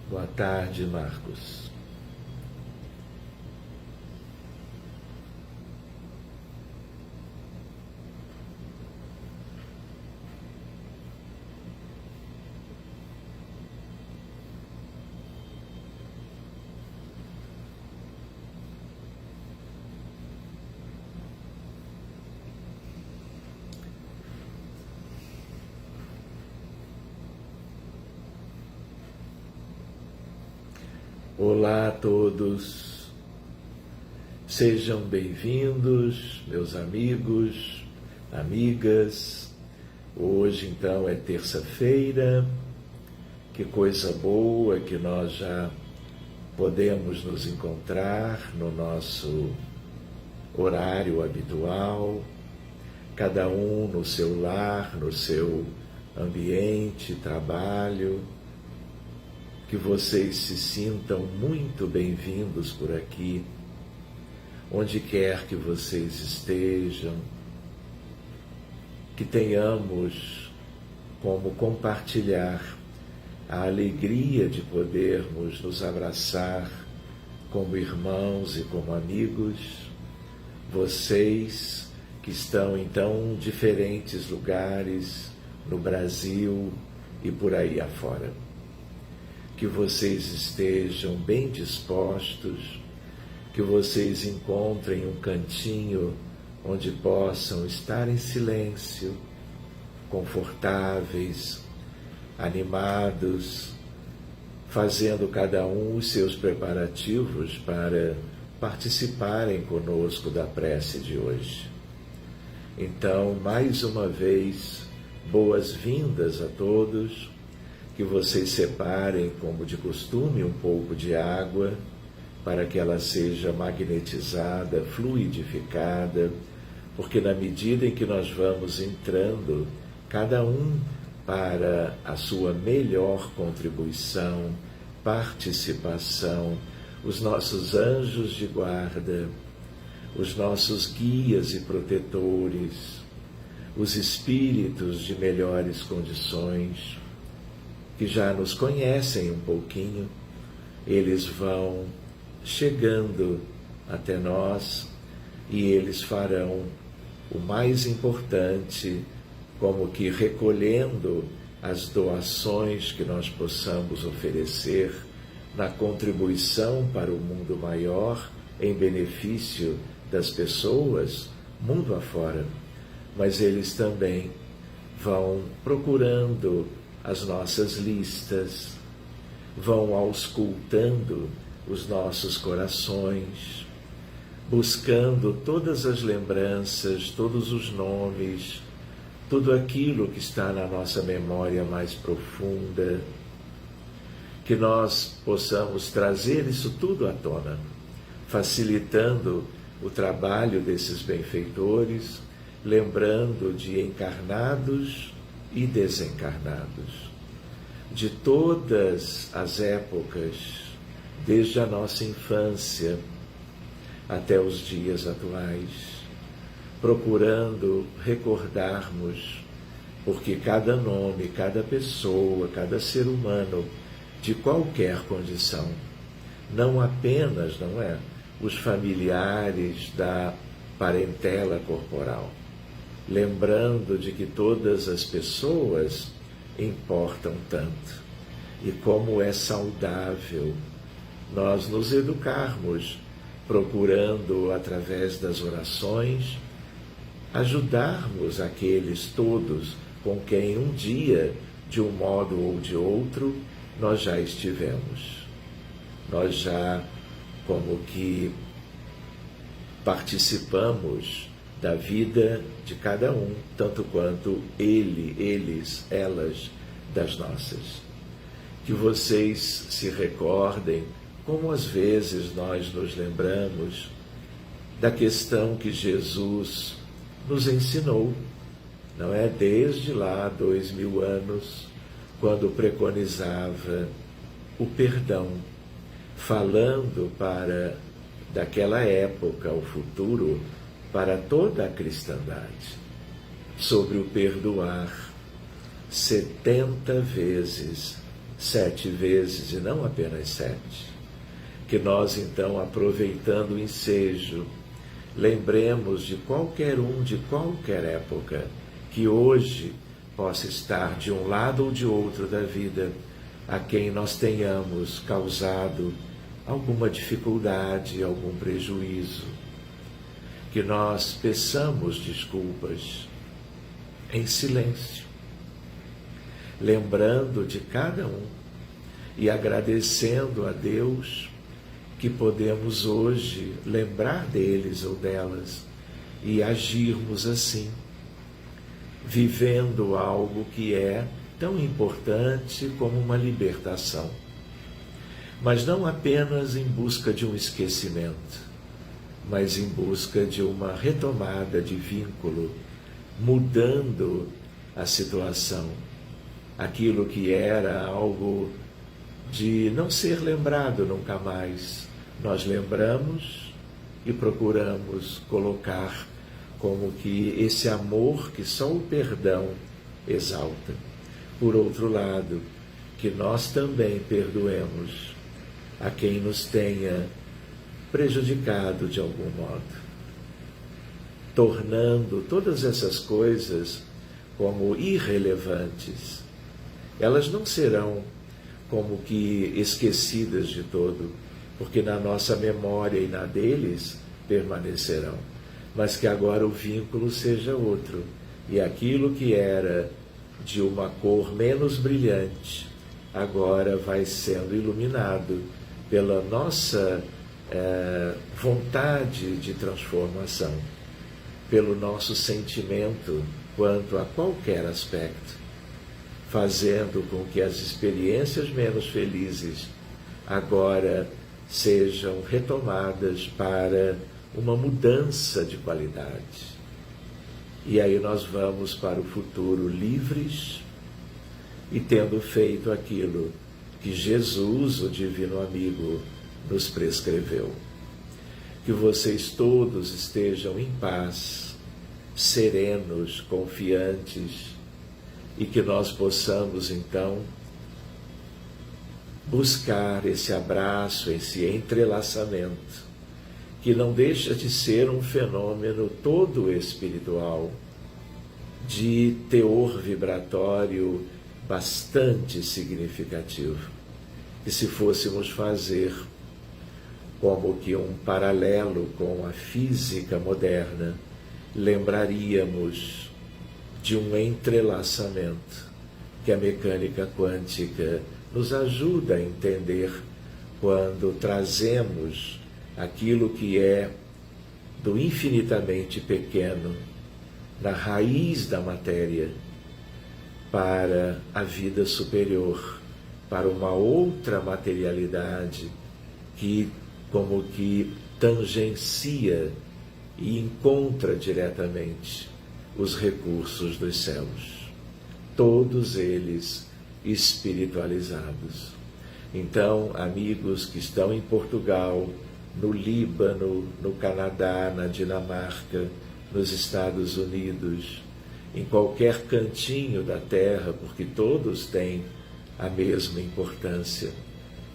Boa tarde, Marcos. Olá a todos, sejam bem-vindos, meus amigos, amigas. Hoje então é terça-feira, que coisa boa que nós já podemos nos encontrar no nosso horário habitual, cada um no seu lar, no seu ambiente, trabalho. Que vocês se sintam muito bem-vindos por aqui, onde quer que vocês estejam, que tenhamos como compartilhar a alegria de podermos nos abraçar como irmãos e como amigos, vocês que estão então em diferentes lugares no Brasil e por aí afora. Que vocês estejam bem dispostos, que vocês encontrem um cantinho onde possam estar em silêncio, confortáveis, animados, fazendo cada um os seus preparativos para participarem conosco da prece de hoje. Então, mais uma vez, boas-vindas a todos. Que vocês separem, como de costume, um pouco de água para que ela seja magnetizada, fluidificada, porque na medida em que nós vamos entrando, cada um para a sua melhor contribuição, participação, os nossos anjos de guarda, os nossos guias e protetores, os espíritos de melhores condições, que já nos conhecem um pouquinho, eles vão chegando até nós e eles farão o mais importante, como que recolhendo as doações que nós possamos oferecer na contribuição para o mundo maior, em benefício das pessoas, mundo afora. Mas eles também vão procurando as nossas listas, vão auscultando os nossos corações, buscando todas as lembranças, todos os nomes, tudo aquilo que está na nossa memória mais profunda, que nós possamos trazer isso tudo à tona, facilitando o trabalho desses benfeitores, lembrando de encarnados e desencarnados, de todas as épocas, desde a nossa infância até os dias atuais, procurando recordarmos, porque cada nome, cada pessoa, cada ser humano, de qualquer condição, não apenas, os familiares da parentela corporal, lembrando de que todas as pessoas importam tanto e como é saudável nós nos educarmos, procurando, através das orações, ajudarmos aqueles todos com quem um dia, de um modo ou de outro, nós já estivemos. Nós já, como que, participamos da vida de cada um, tanto quanto eles, elas, das nossas. Que vocês se recordem, como às vezes nós nos lembramos, da questão que Jesus nos ensinou, desde lá 2000 anos, quando preconizava o perdão, falando para daquela época, o futuro, para toda a cristandade, sobre o perdoar 70 vezes 7 vezes e não apenas 7. Que nós, então, aproveitando o ensejo, lembremos de qualquer um de qualquer época que hoje possa estar de um lado ou de outro da vida, a quem nós tenhamos causado alguma dificuldade, algum prejuízo. Que nós peçamos desculpas em silêncio, lembrando de cada um e agradecendo a Deus que podemos hoje lembrar deles ou delas e agirmos assim, vivendo algo que é tão importante como uma libertação, mas não apenas em busca de um esquecimento, mas em busca de uma retomada de vínculo, mudando a situação. Aquilo que era algo de não ser lembrado nunca mais, nós lembramos e procuramos colocar como que esse amor que só o perdão exalta. Por outro lado, que nós também perdoemos a quem nos tenha prejudicado de algum modo, tornando todas essas coisas como irrelevantes. Elas não serão como que esquecidas de todo, porque na nossa memória e na deles permanecerão, mas que agora o vínculo seja outro, e aquilo que era de uma cor menos brilhante, agora vai sendo iluminado pela nossa vontade de transformação, pelo nosso sentimento quanto a qualquer aspecto, fazendo com que as experiências menos felizes agora sejam retomadas para uma mudança de qualidade. E aí nós vamos para o futuro livres e tendo feito aquilo que Jesus, o Divino Amigo, nos prescreveu. Que vocês todos estejam em paz, serenos, confiantes, e que nós possamos, então, buscar esse abraço, esse entrelaçamento, que não deixa de ser um fenômeno todo espiritual, de teor vibratório bastante significativo. E se fôssemos fazer como que um paralelo com a física moderna, lembraríamos de um entrelaçamento que a mecânica quântica nos ajuda a entender quando trazemos aquilo que é do infinitamente pequeno, na raiz da matéria, para a vida superior, para uma outra materialidade que como que tangencia e encontra diretamente os recursos dos céus, todos eles espiritualizados. Então, amigos que estão em Portugal, no Líbano, no Canadá, na Dinamarca, nos Estados Unidos, em qualquer cantinho da terra, porque todos têm a mesma importância,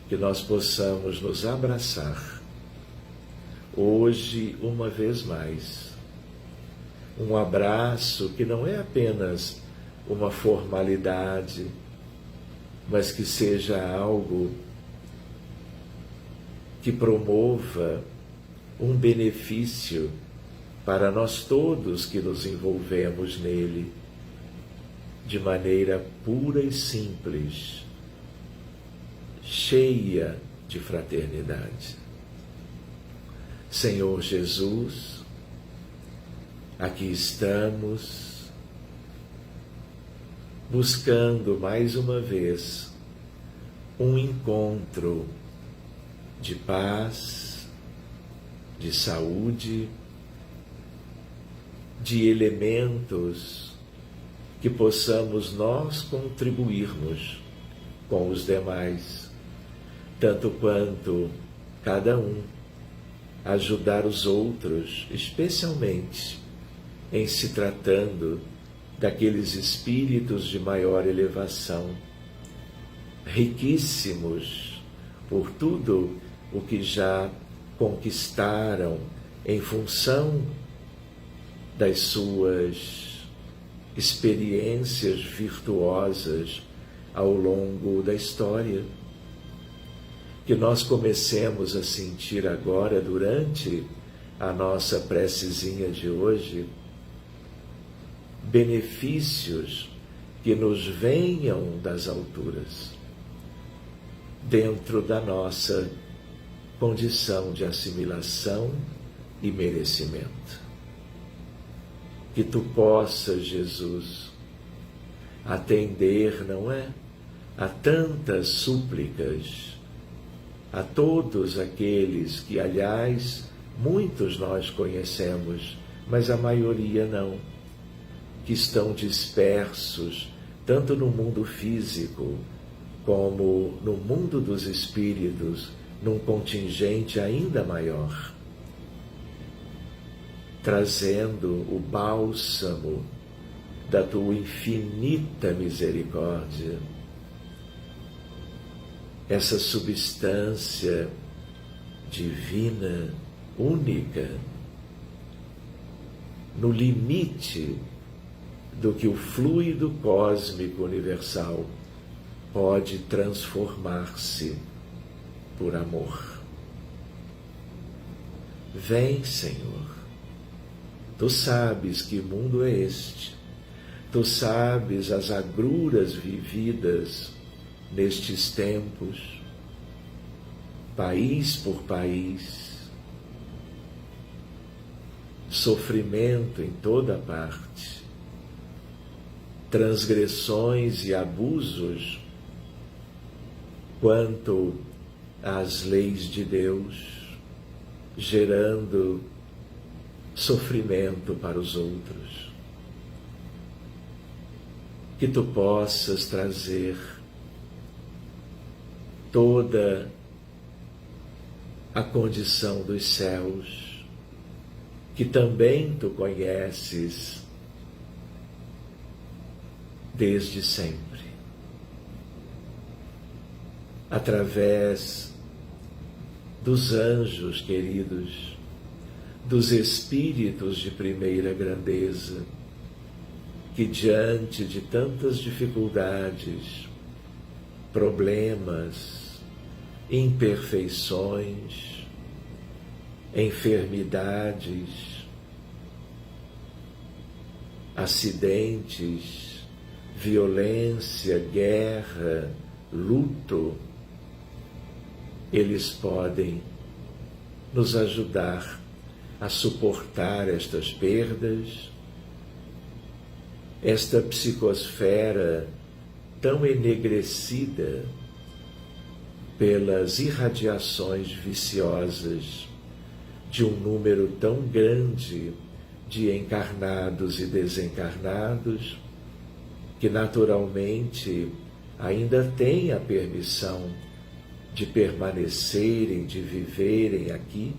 que nós possamos nos abraçar, hoje, uma vez mais. Um abraço que não é apenas uma formalidade, mas que seja algo que promova um benefício para nós todos que nos envolvemos nele, de maneira pura e simples, cheia de fraternidade. Senhor Jesus, aqui estamos buscando mais uma vez um encontro de paz, de saúde, de elementos que possamos nós contribuirmos com os demais, tanto quanto cada um ajudar os outros, especialmente em se tratando daqueles espíritos de maior elevação, riquíssimos por tudo o que já conquistaram em função das suas experiências virtuosas ao longo da história. Que nós comecemos a sentir agora, durante a nossa precezinha de hoje, benefícios que nos venham das alturas, dentro da nossa condição de assimilação e merecimento. Que tu possas, Jesus, atender, não é, a tantas súplicas, a todos aqueles que, aliás, muitos nós conhecemos, mas a maioria não, que estão dispersos tanto no mundo físico como no mundo dos espíritos, num contingente ainda maior, trazendo o bálsamo da tua infinita misericórdia, essa substância divina, única, no limite do que o fluido cósmico universal pode transformar-se por amor. Vem, Senhor. Tu sabes que mundo é este. Tu sabes as agruras vividas nestes tempos, país por país, sofrimento em toda parte, transgressões e abusos quanto às leis de Deus, gerando sofrimento para os outros. Que tu possas trazer toda a condição dos céus, que também tu conheces desde sempre, através dos anjos queridos, dos espíritos de primeira grandeza, que diante de tantas dificuldades, problemas, imperfeições, enfermidades, acidentes, violência, guerra, luto, eles podem nos ajudar a suportar estas perdas, esta psicosfera tão enegrecida pelas irradiações viciosas de um número tão grande de encarnados e desencarnados, que naturalmente ainda têm a permissão de permanecerem, de viverem aqui,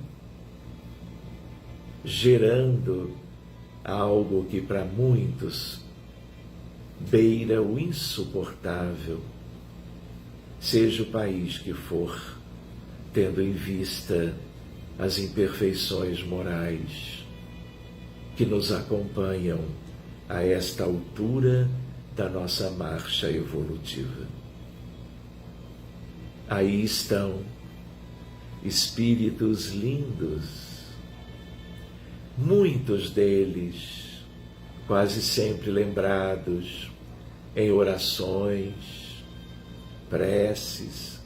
gerando algo que para muitos beira o insuportável, seja o país que for, tendo em vista as imperfeições morais que nos acompanham a esta altura da nossa marcha evolutiva. Aí estão espíritos lindos, muitos deles quase sempre lembrados em orações, preces,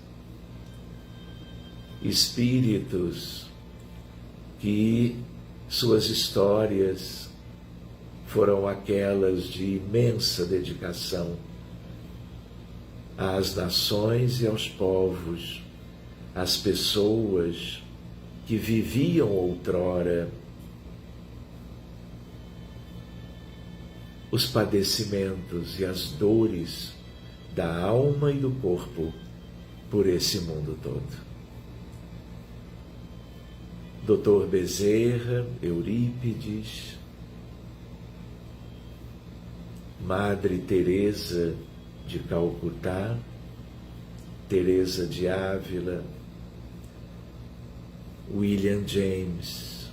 espíritos que suas histórias foram aquelas de imensa dedicação às nações e aos povos, às pessoas que viviam outrora os padecimentos e as dores da alma e do corpo por esse mundo todo. Dr. Bezerra, Eurípides, Madre Teresa de Calcutá, Teresa de Ávila, William James,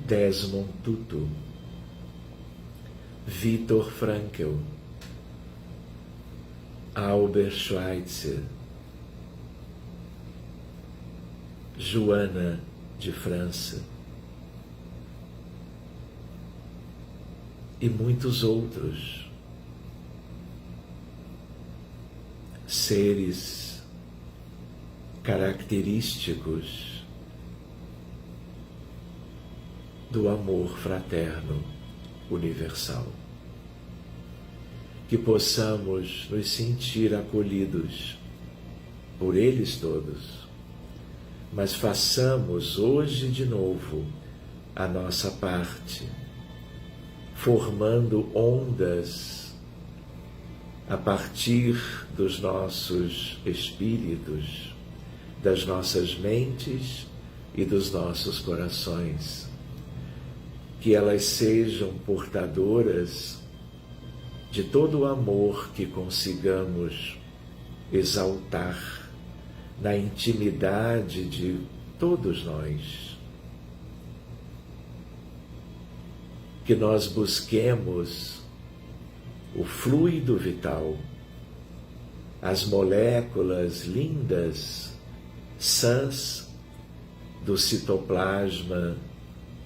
Desmond Tutu, Viktor Frankl, Albert Schweitzer, Joana de França e muitos outros seres característicos do amor fraterno universal. Que possamos nos sentir acolhidos por eles todos, mas façamos hoje de novo a nossa parte, formando ondas a partir dos nossos espíritos, das nossas mentes e dos nossos corações, que elas sejam portadoras de todo o amor que consigamos exaltar na intimidade de todos nós. Que nós busquemos o fluido vital, as moléculas lindas, sãs, do citoplasma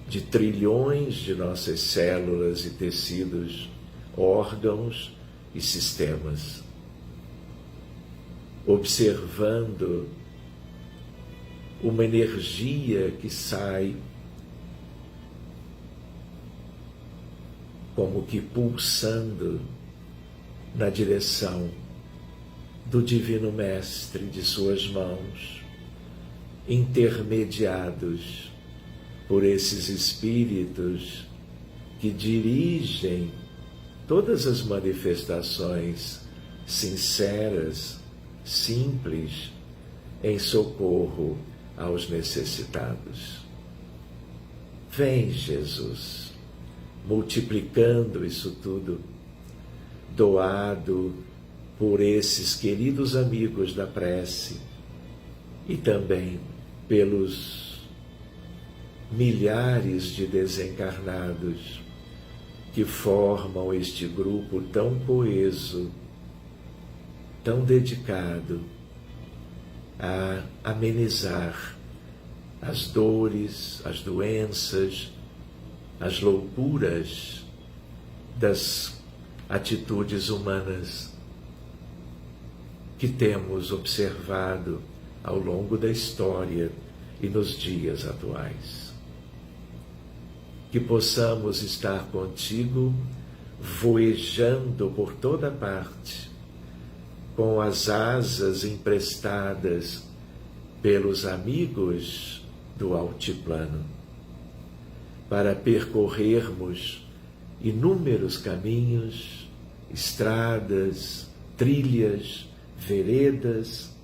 de trilhões de nossas células e tecidos, órgãos e sistemas, observando uma energia que sai como que pulsando na direção do Divino Mestre de suas mãos, intermediados por esses espíritos que dirigem todas as manifestações sinceras, simples, em socorro aos necessitados. Vem, Jesus, multiplicando isso tudo, doado por esses queridos amigos da prece e também pelos milhares de desencarnados que formam este grupo tão coeso, tão dedicado a amenizar as dores, as doenças, as loucuras das atitudes humanas que temos observado ao longo da história e nos dias atuais. Que possamos estar contigo, voejando por toda parte, com as asas emprestadas pelos amigos do altiplano, para percorrermos inúmeros caminhos, estradas, trilhas, veredas,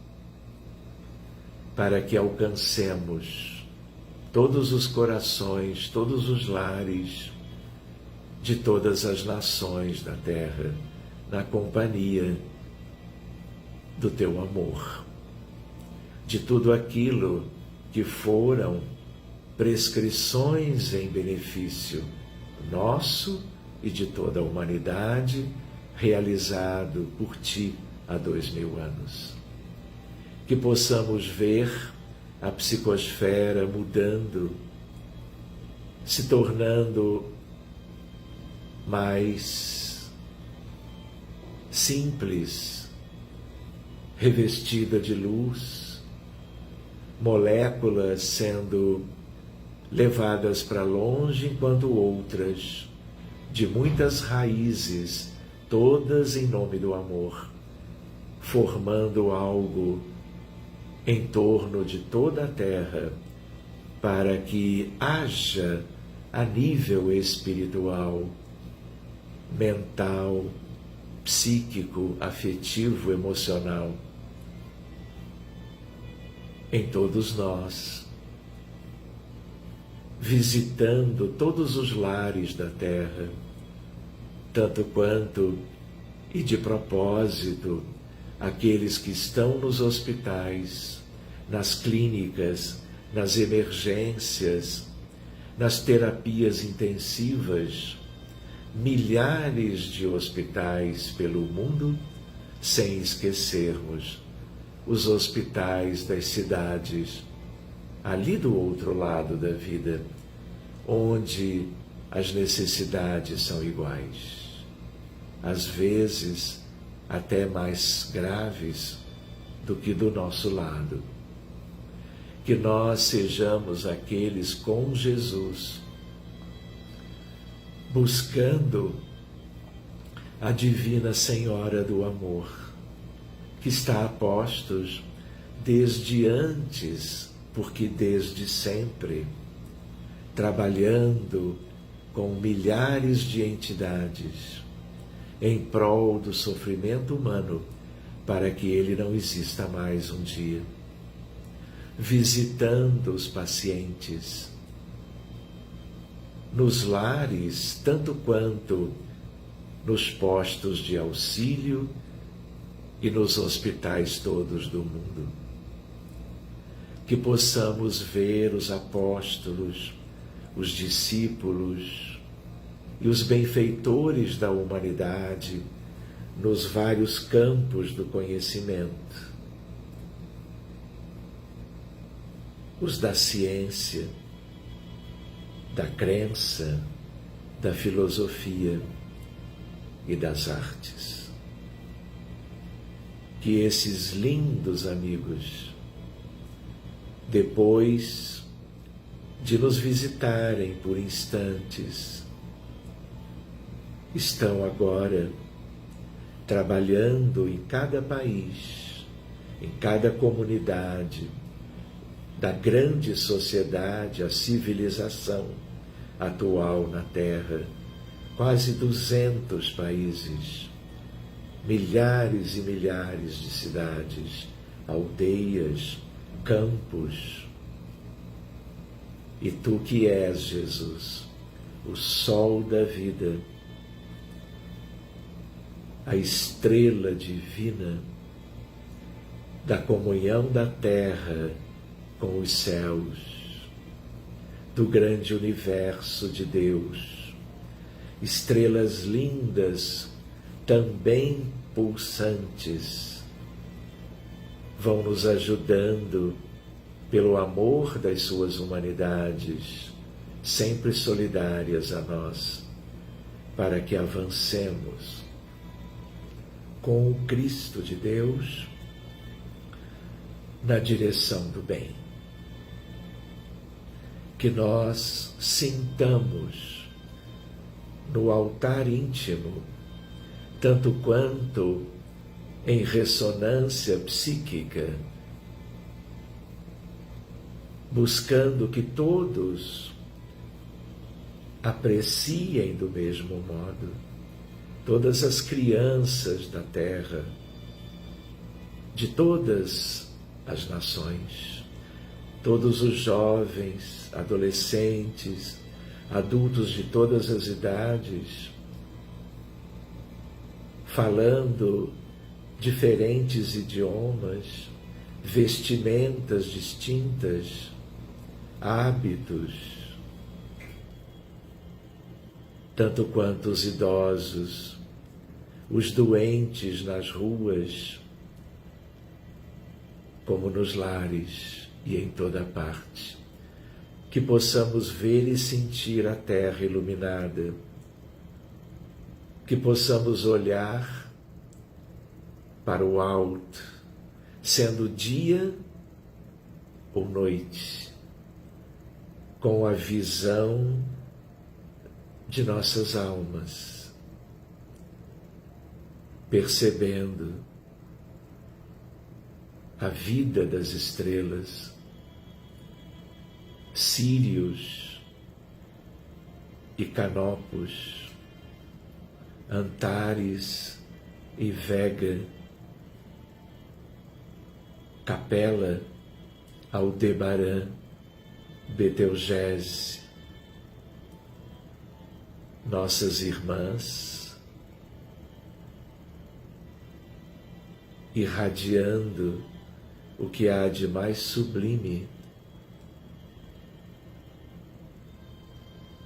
para que alcancemos todos os corações, todos os lares de todas as nações da terra, na companhia do teu amor, de tudo aquilo que foram prescrições em benefício nosso e de toda a humanidade, realizado por ti há 2000 anos. Que possamos ver a psicosfera mudando, se tornando mais simples, revestida de luz, moléculas sendo levadas para longe, enquanto outras, de muitas raízes, todas em nome do amor, formando algo em torno de toda a Terra, para que haja a nível espiritual, mental, psíquico, afetivo, emocional, em todos nós, visitando todos os lares da Terra, tanto quanto E de propósito, aqueles que estão nos hospitais, nas clínicas, nas emergências, nas terapias intensivas, milhares de hospitais pelo mundo, sem esquecermos os hospitais das cidades, ali do outro lado da vida, onde as necessidades são iguais, às vezes até mais graves do que do nosso lado. Que nós sejamos aqueles com Jesus, buscando a Divina Senhora do Amor, que está a postos desde antes, porque desde sempre, trabalhando com milhares de entidades em prol do sofrimento humano, para que ele não exista mais um dia, visitando os pacientes nos lares, tanto quanto nos postos de auxílio e nos hospitais todos do mundo. Que possamos ver os apóstolos, os discípulos e os benfeitores da humanidade nos vários campos do conhecimento, os da ciência, da crença, da filosofia e das artes. Que esses lindos amigos, depois de nos visitarem por instantes, estão agora trabalhando em cada país, em cada comunidade da grande sociedade, a civilização atual na Terra, quase 200 países, milhares e milhares de cidades, aldeias, campos. E tu que és, Jesus, o sol da vida, a estrela divina da comunhão da terra com os céus, do grande universo de Deus, estrelas lindas, também pulsantes, vão nos ajudando pelo amor das suas humanidades, sempre solidárias a nós, para que avancemos com o Cristo de Deus na direção do bem. Que nós sintamos no altar íntimo, tanto quanto em ressonância psíquica, buscando que todos apreciem do mesmo modo, todas as crianças da terra, de todas as nações, todos os jovens, adolescentes, adultos de todas as idades, falando diferentes idiomas, vestimentas distintas, hábitos, tanto quanto os idosos, os doentes nas ruas, como nos lares e em toda parte, que possamos ver e sentir a terra iluminada, que possamos olhar para o alto, sendo dia ou noite, com a visão de nossas almas, percebendo a vida das estrelas, Sírios e Canopus, Antares e Vega, Capela, Aldebarã, Betelgeuse, nossas irmãs, irradiando o que há de mais sublime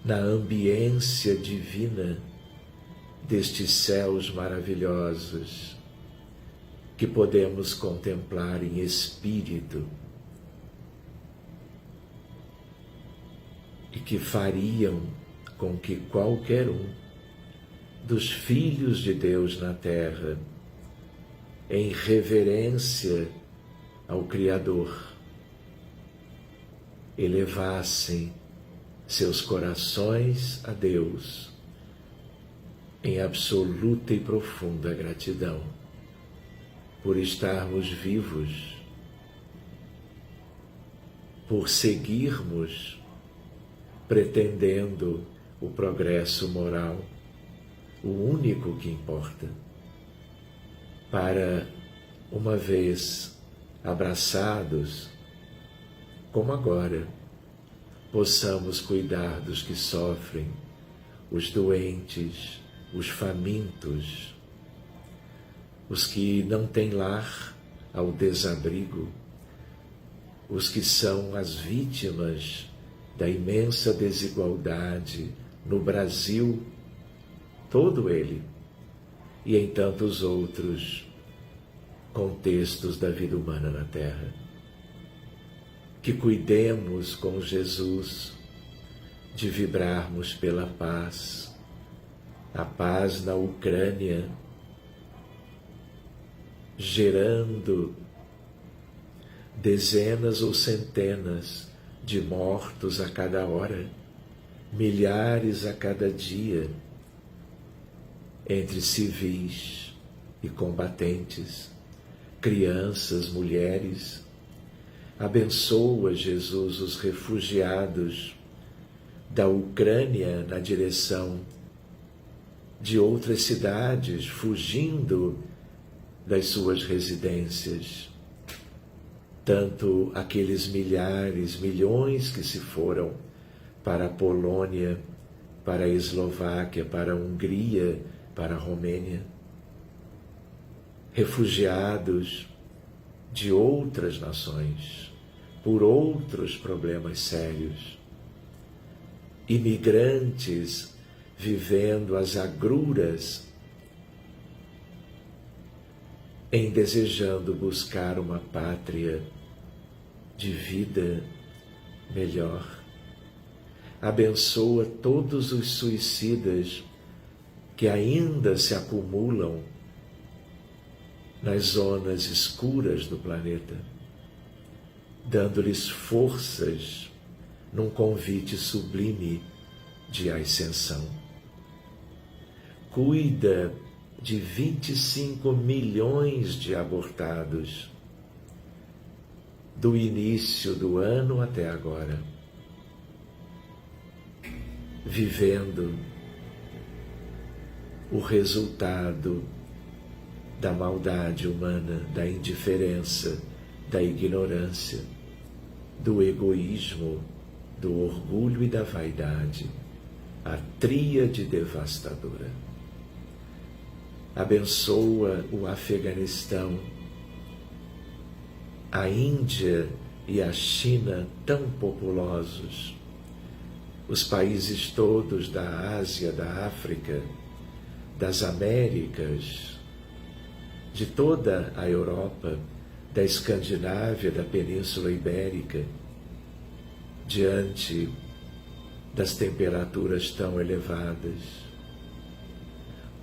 na ambiência divina destes céus maravilhosos que podemos contemplar em espírito e que fariam com que qualquer um dos filhos de Deus na terra, em reverência ao Criador, elevassem seus corações a Deus em absoluta e profunda gratidão por estarmos vivos, por seguirmos pretendendo o progresso moral, o único que importa, para, uma vez abraçados, como agora, possamos cuidar dos que sofrem, os doentes, os famintos, os que não têm lar ao desabrigo, os que são as vítimas da imensa desigualdade no Brasil, todo ele, e em tantos outros contextos da vida humana na Terra. Que cuidemos com Jesus de vibrarmos pela paz, a paz na Ucrânia, gerando dezenas ou centenas de mortos a cada hora, milhares a cada dia, entre civis e combatentes, crianças, mulheres. Abençoa, Jesus, os refugiados da Ucrânia na direção de outras cidades, fugindo das suas residências. Tanto aqueles milhares, milhões que se foram para a Polônia, para a Eslováquia, para a Hungria, para a Romênia, refugiados de outras nações, por outros problemas sérios, imigrantes vivendo as agruras em desejando buscar uma pátria de vida melhor. Abençoa todos os suicidas que ainda se acumulam nas zonas escuras do planeta, dando-lhes forças num convite sublime de ascensão. Cuida de 25 milhões de abortados do início do ano até agora, vivendo o resultado da maldade humana, da indiferença, da ignorância, do egoísmo, do orgulho e da vaidade, a tríade devastadora. Abençoa o Afeganistão, a Índia e a China tão populosos, os países todos da Ásia, da África, das Américas, de toda a Europa, da Escandinávia, da Península Ibérica, diante das temperaturas tão elevadas.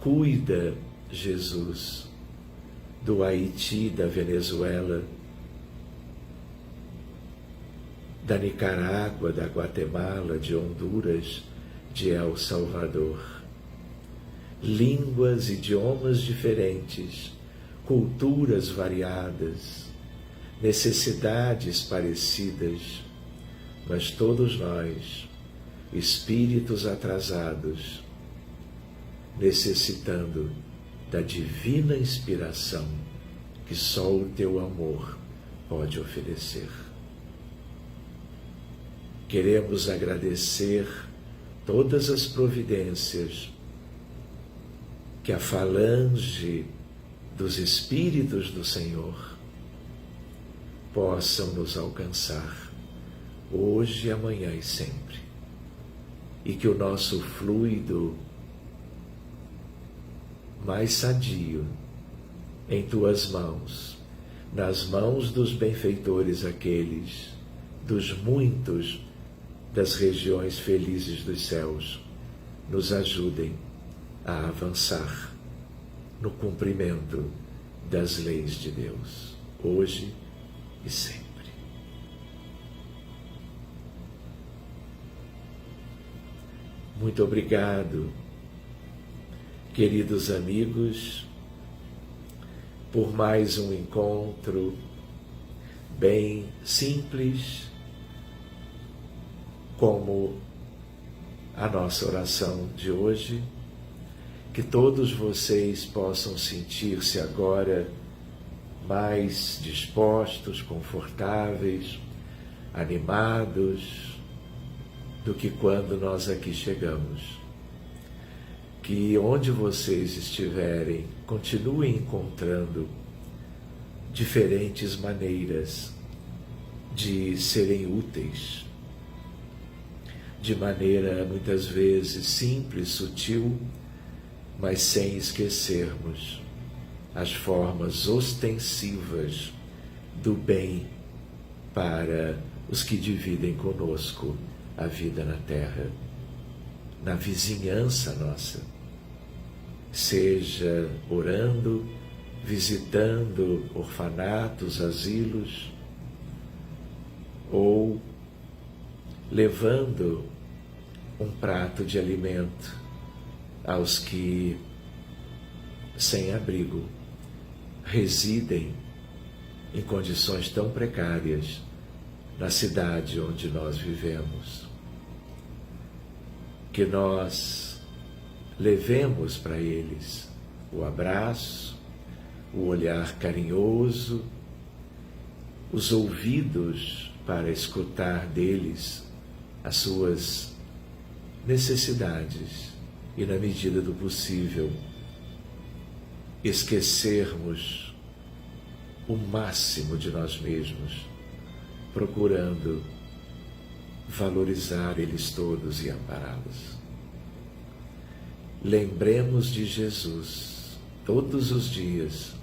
Cuida, Jesus, do Haiti, da Venezuela, da Nicarágua, da Guatemala, de Honduras, de El Salvador. Línguas, idiomas diferentes, culturas variadas, necessidades parecidas, mas todos nós, espíritos atrasados, necessitando da divina inspiração que só o teu amor pode oferecer. Queremos agradecer todas as providências que a falange dos Espíritos do Senhor possam nos alcançar hoje, amanhã e sempre. E que o nosso fluido mais sadio em Tuas mãos, nas mãos dos benfeitores aqueles, dos muitos das regiões felizes dos céus, nos ajudem a avançar no cumprimento das leis de Deus, hoje e sempre. Muito obrigado, queridos amigos, por mais um encontro bem simples, como a nossa oração de hoje. Que todos vocês possam sentir-se agora mais dispostos, confortáveis, animados do que quando nós aqui chegamos. Que onde vocês estiverem, continuem encontrando diferentes maneiras de serem úteis, de maneira muitas vezes simples, sutil, mas sem esquecermos as formas ostensivas do bem para os que dividem conosco a vida na terra, na vizinhança nossa, seja orando, visitando orfanatos, asilos, ou levando um prato de alimento aos que, sem abrigo, residem em condições tão precárias na cidade onde nós vivemos. Que nós levemos para eles o abraço, o olhar carinhoso, os ouvidos para escutar deles as suas necessidades e, na medida do possível, esquecermos o máximo de nós mesmos, procurando valorizar eles todos e ampará-los. Lembremos de Jesus todos os dias,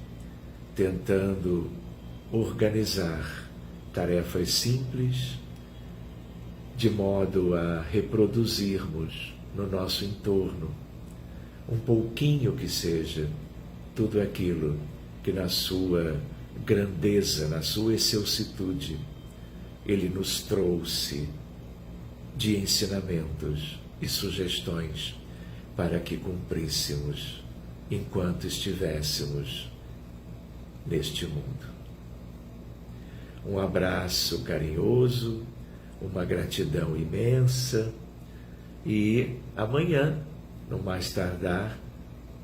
tentando organizar tarefas simples, de modo a reproduzirmos no nosso entorno, um pouquinho que seja, tudo aquilo que na sua grandeza, na sua excelsitude, Ele nos trouxe de ensinamentos e sugestões para que cumpríssemos enquanto estivéssemos neste mundo. Um abraço carinhoso, uma gratidão imensa, e amanhã, no mais tardar,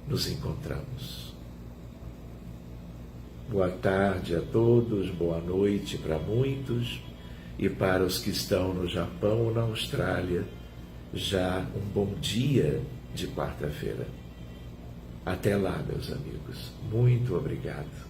nos encontramos. Boa tarde a todos, boa noite para muitos, e para os que estão no Japão ou na Austrália, já um bom dia de quarta-feira. Até lá, meus amigos. Muito obrigado.